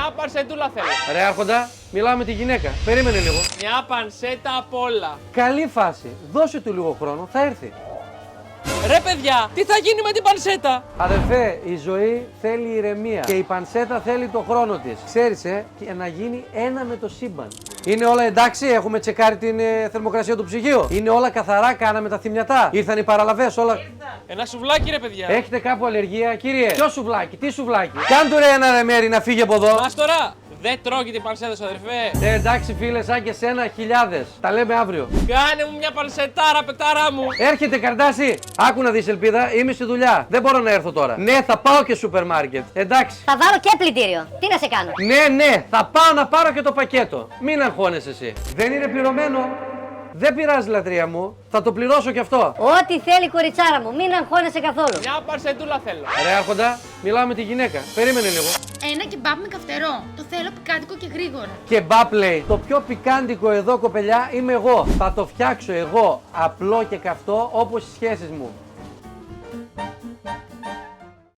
Μια πανσετούλα θέλω. Ρε Άρχοντα, μιλάω με τη γυναίκα. Περίμενε λίγο. Μια πανσέτα απ' όλα. Καλή φάση. Δώσε του λίγο χρόνο, θα έρθει. Ρε παιδιά, τι θα γίνει με την πανσέτα? Αδερφέ, η ζωή θέλει ηρεμία και η πανσέτα θέλει το χρόνο της. Ξέρεις, και να γίνει ένα με το σύμπαν. Είναι όλα εντάξει, έχουμε τσεκάρει την θερμοκρασία του ψυγείου. Είναι όλα καθαρά, κάναμε τα θυμιατά. Ήρθαν οι παραλαβές, όλα. Ένα σουβλάκι ρε παιδιά. Έχετε κάπου αλλεργία, κύριε? Ποιο σουβλάκι, τι σουβλάκι? Κάντου ρε ένα ρε μέρη να φύγει από εδώ. Μάστορα, δεν τρώγει την πανσέτα σου αδερφέ. Εντάξει φίλε, σαν και σένα χιλιάδες. Τα λέμε αύριο. Κάνε μου μια πανσετάρα πετάρα μου. Έρχεται Καρδάση. Άκου να δεις Ελπίδα, είμαι στη δουλειά. Δεν μπορώ να έρθω τώρα. Ναι, θα πάω και σούπερ μάρκετ. Εντάξει. Θα βάλω και πλυντήριο. Τι να σε κάνω? Ναι, θα πάω να πάρω και το πακέτο. Μην αγχώνεσαι εσύ. Δεν είναι πληρωμένο. Δεν πειράζει λατρεία μου. Θα το πληρώσω κι αυτό. Ό,τι θέλει κοριτσάρα μου, μην αγχώνεσαι καθόλου. Μια πανσετούλα θέλω. Ρε Άρχοντα, μιλάω με τη γυναίκα. Περίμενε λίγο. Ένα κεμπάπ με καυτερό. Το θέλω πικάντικο και γρήγορα. Και μπαπ λέει, το πιο πικάντικο εδώ κοπελιά είμαι εγώ. Θα το φτιάξω εγώ απλό και καυτό όπως οι σχέσεις μου.